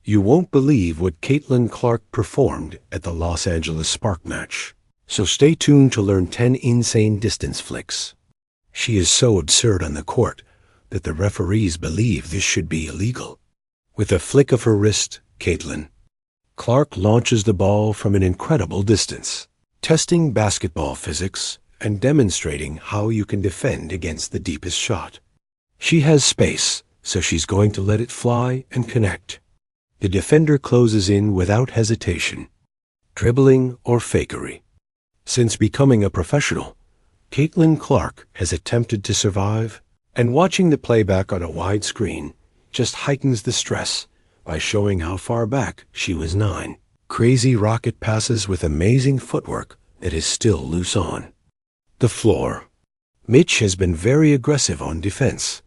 You won't believe what Caitlin Clark performed at the Los Angeles Spark match. So stay tuned to learn 10 insane distance flicks. She is so absurd on the court that the referees believe this should be illegal. With a flick of her wrist, Caitlin Clark launches the ball from an incredible distance, testing basketball physics and demonstrating how you can defend against the deepest shot. She has space, so she's going to let it fly and connect. The defender closes in without hesitation, dribbling or fakery. Since becoming a professional, Caitlin Clark has attempted to survive, and watching the playback on a wide screen just heightens the stress by showing how far back she was 9. Crazy rocket passes with amazing footwork that is still loose on the floor. Mitch has been very aggressive on defense,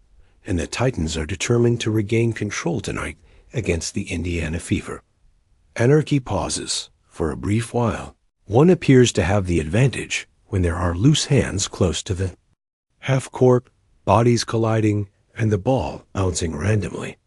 and the Titans are determined to regain control tonight against the Indiana Fever. Anarchy pauses for a brief while. One appears to have the advantage when there are loose hands close to the half-court, bodies colliding, and the ball bouncing randomly.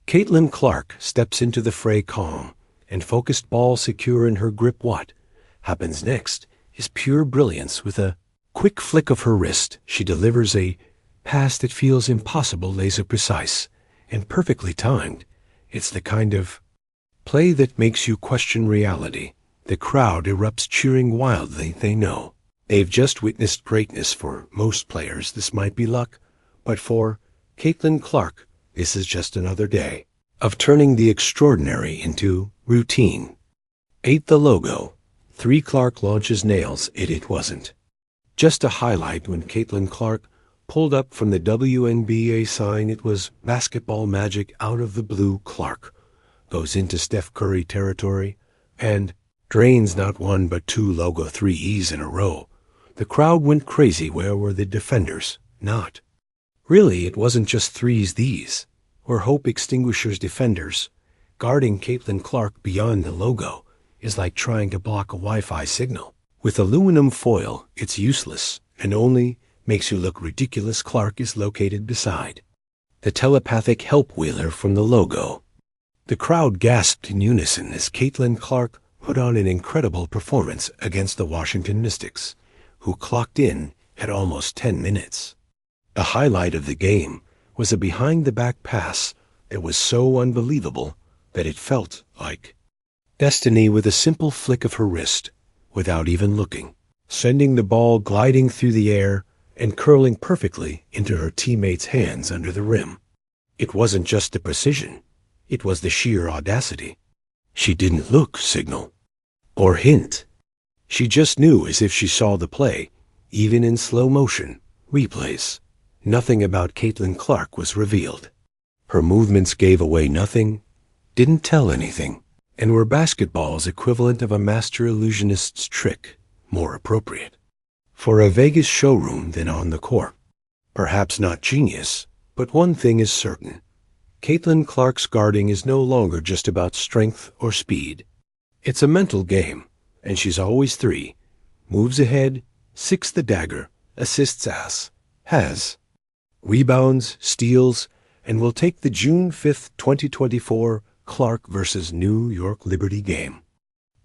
Caitlin Clark steps into the fray calm and focused, ball secure in her grip. What happens next is pure brilliance. With a quick flick of her wrist, she delivers a pass that feels impossible, laser precise, and perfectly timed. It's the kind of play that makes you question reality. The crowd erupts, cheering wildly. They know they've just witnessed greatness. For most players, this might be luck, but for Caitlin Clark, this is just another day of turning the extraordinary into routine. 8. The logo. 3. Clark launches, nails it. It wasn't just a highlight when Caitlin Clark pulled up from the WNBA sign. It was basketball magic. Out of the blue, Clark goes into Steph Curry territory and drains not one but two logo threes in a row. The crowd went crazy. Where were the defenders? Not really. It wasn't just threes. These were hope extinguishers. Defenders guarding Caitlin Clark beyond the logo is like trying to block a Wi-Fi signal with aluminum foil. It's useless and only makes you look ridiculous. Clark is located beside the telepathic help wheeler from the logo. The crowd gasped in unison as Caitlin Clark put on an incredible performance against the Washington Mystics, who clocked in at almost 10 minutes. The highlight of the game was a behind-the-back pass that was so unbelievable that it felt like destiny. With a simple flick of her wrist, without even looking, sending the ball gliding through the air and curling perfectly into her teammate's hands under the rim. It wasn't just the precision, it was the sheer audacity. She didn't look, signal, or hint. She just knew, as if she saw the play, even in slow motion replays. Nothing about Caitlin Clark was revealed. Her movements gave away nothing, didn't tell anything, and were basketball's equivalent of a master illusionist's trick, more appropriate for a Vegas showroom than on the court. Perhaps not genius, but one thing is certain. Caitlin Clark's guarding is no longer just about strength or speed. It's a mental game, and she's always 3 moves ahead, 6 the dagger, assists ass, has rebounds, steals, and will take the June 5th, 2024 Clark versus New York Liberty game.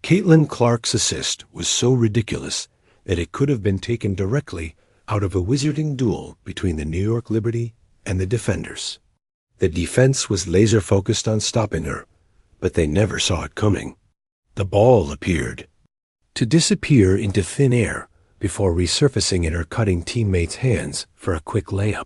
Caitlin Clark's assist was so ridiculous that it could have been taken directly out of a wizarding duel between the New York Liberty and the defenders. The defense was laser-focused on stopping her, but they never saw it coming. The ball appeared to disappear into thin air before resurfacing in her cutting teammate's hands for a quick layup.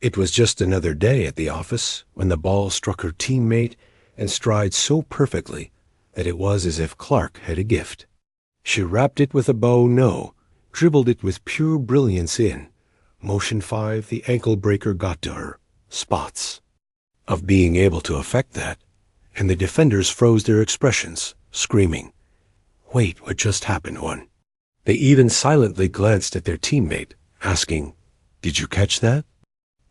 It was just another day at the office when the ball struck her teammate and stride so perfectly that it was as if Clark had a gift. She wrapped it with a bow, dribbled it with pure brilliance in motion 5. The ankle breaker got to her. Spots of being able to affect that, and the defenders froze their expressions, screaming, "Wait, what just happened?" One. They even silently glanced at their teammate, asking, "Did you catch that?"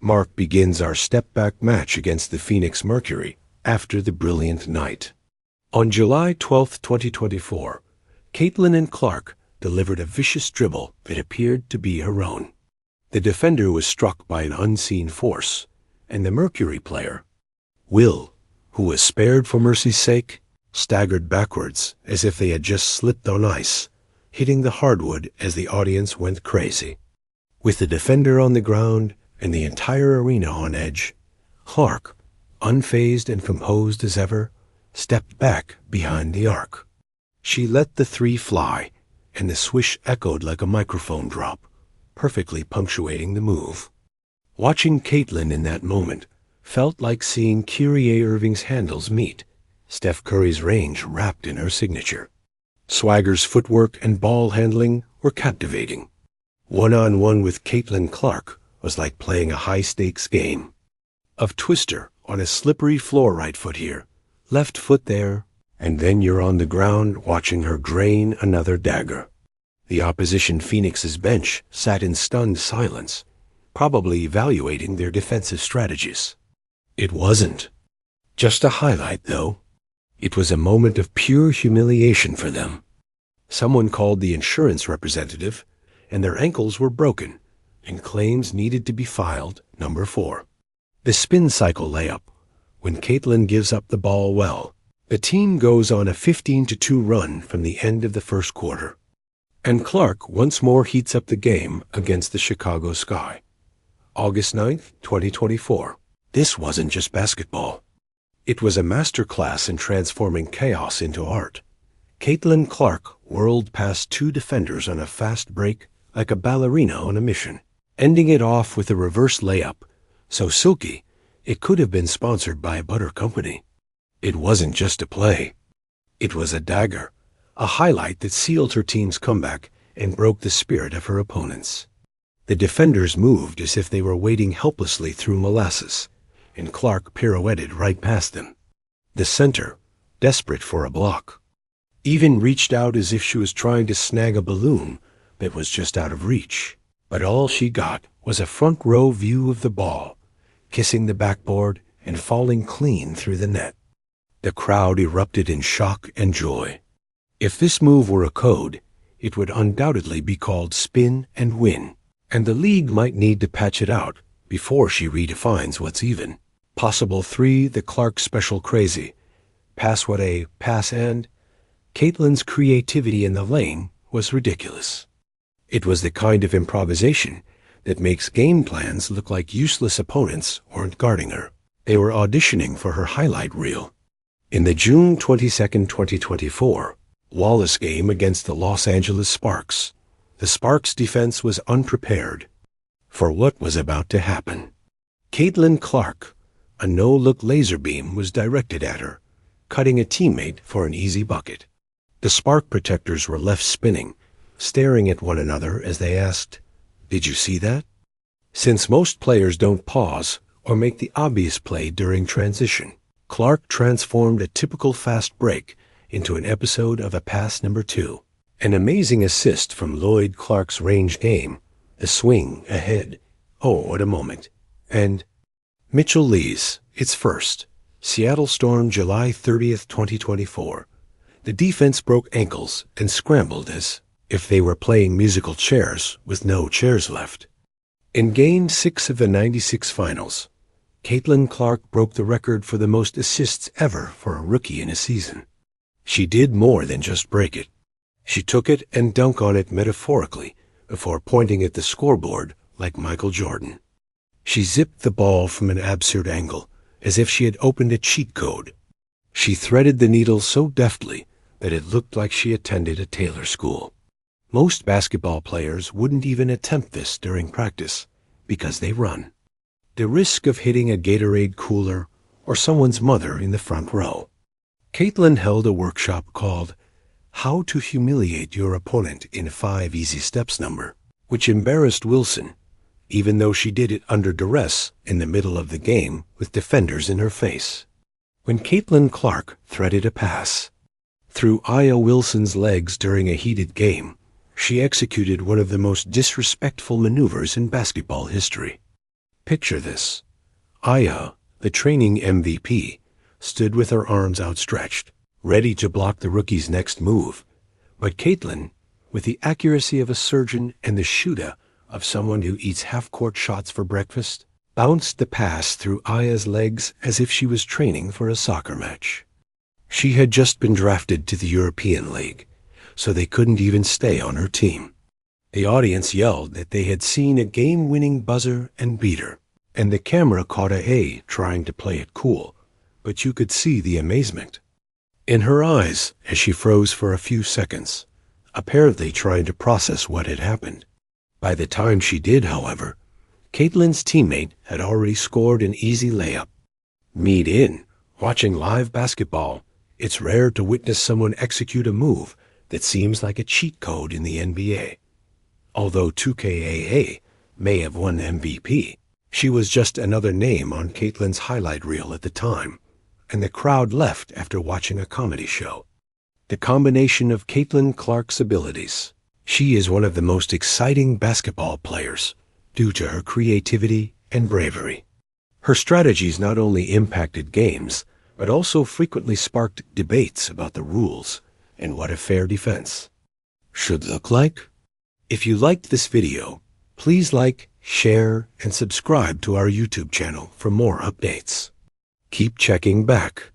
Mark begins our step-back match against the Phoenix Mercury after the brilliant night. On July 12, 2024, Caitlin and Clark delivered a vicious dribble that appeared to be her own. The defender was struck by an unseen force, and the Mercury player, Will, who was spared for mercy's sake, staggered backwards as if they had just slipped on ice, hitting the hardwood as the audience went crazy. With the defender on the ground and the entire arena on edge, Clark, unfazed and composed as ever, stepped back behind the arc. She let the three fly, and the swish echoed like a microphone drop, perfectly punctuating the move. Watching Caitlin in that moment felt like seeing Kyrie Irving's handles meet, Steph Curry's range wrapped in her signature. Swagger's footwork and ball handling were captivating. One-on-one with Caitlin Clark was like playing a high-stakes game. Of twister on a slippery floor, right foot here, left foot there, and then you're on the ground watching her drain another dagger. The opposition Phoenix's bench sat in stunned silence, probably evaluating their defensive strategies. It wasn't just a highlight, though. It was a moment of pure humiliation for them. Someone called the insurance representative, and their ankles were broken, and claims needed to be filed. Number 4. The spin cycle layup. When Caitlin gives up the ball well, the team goes on a 15-2 run from the end of the first quarter. And Clark once more heats up the game against the Chicago Sky. August 9th, 2024. This wasn't just basketball. It was a masterclass in transforming chaos into art. Caitlin Clark whirled past two defenders on a fast break like a ballerina on a mission, ending it off with a reverse layup, so silky it could have been sponsored by a butter company. It wasn't just a play. It was a dagger, a highlight that sealed her team's comeback and broke the spirit of her opponents. The defenders moved as if they were wading helplessly through molasses, and Clark pirouetted right past them. The center, desperate for a block, even reached out as if she was trying to snag a balloon that was just out of reach. But all she got was a front row view of the ball, kissing the backboard and falling clean through the net. The crowd erupted in shock and joy. If this move were a code, it would undoubtedly be called spin and win, and the league might need to patch it out before she redefines what's even. Possible 3, the Clark special crazy. Pass what a pass and Caitlin's creativity in the lane was ridiculous. It was the kind of improvisation that makes game plans look like useless opponents weren't guarding her. They were auditioning for her highlight reel. In the June 22, 2024, Wallace game against the Los Angeles Sparks, the Sparks defense was unprepared for what was about to happen. Caitlin Clark, a no-look laser beam was directed at her, cutting a teammate for an easy bucket. The Spark protectors were left spinning, staring at one another as they asked, "Did you see that?" Since most players don't pause or make the obvious play during transition, Clark transformed a typical fast break into an episode of a pass number 2. An amazing assist from Lloyd Clark's range game, a swing ahead. Oh, what a moment. And Mitchell Lee's, its first. Seattle Storm, July 30th, 2024. The defense broke ankles and scrambled as if they were playing musical chairs with no chairs left. In Game 6 of the '96 finals, Caitlin Clark broke the record for the most assists ever for a rookie in a season. She did more than just break it. She took it and dunked on it metaphorically before pointing at the scoreboard like Michael Jordan. She zipped the ball from an absurd angle, as if she had opened a cheat code. She threaded the needle so deftly that it looked like she attended a tailor school. Most basketball players wouldn't even attempt this during practice because they run. The risk of hitting a Gatorade cooler or someone's mother in the front row. Caitlin held a workshop called How to Humiliate Your Opponent in 5 Easy Steps number, which embarrassed Wilson, even though she did it under duress in the middle of the game with defenders in her face. When Caitlin Clark threaded a pass through Aya Wilson's legs during a heated game, she executed one of the most disrespectful maneuvers in basketball history. Picture this. Aya, the training MVP, stood with her arms outstretched, ready to block the rookie's next move. But Caitlin, with the accuracy of a surgeon and the shooter of someone who eats half-court shots for breakfast, bounced the pass through Aya's legs as if she was training for a soccer match. She had just been drafted to the European League, so they couldn't even stay on her team. The audience yelled that they had seen a game-winning buzzer and beater, and the camera caught A trying to play it cool, but you could see the amazement in her eyes as she froze for a few seconds, apparently trying to process what had happened. By the time she did, however, Caitlin's teammate had already scored an easy layup. Meet in. Watching live basketball, it's rare to witness someone execute a move that seems like a cheat code in the NBA. Although 2KAA may have won MVP, she was just another name on Caitlin's highlight reel at the time, and the crowd left after watching a comedy show. The combination of Caitlin Clark's abilities. She is one of the most exciting basketball players due to her creativity and bravery. Her strategies not only impacted games, but also frequently sparked debates about the rules and what a fair defense should look like. If you liked this video, please like, share, and subscribe to our YouTube channel for more updates. Keep checking back.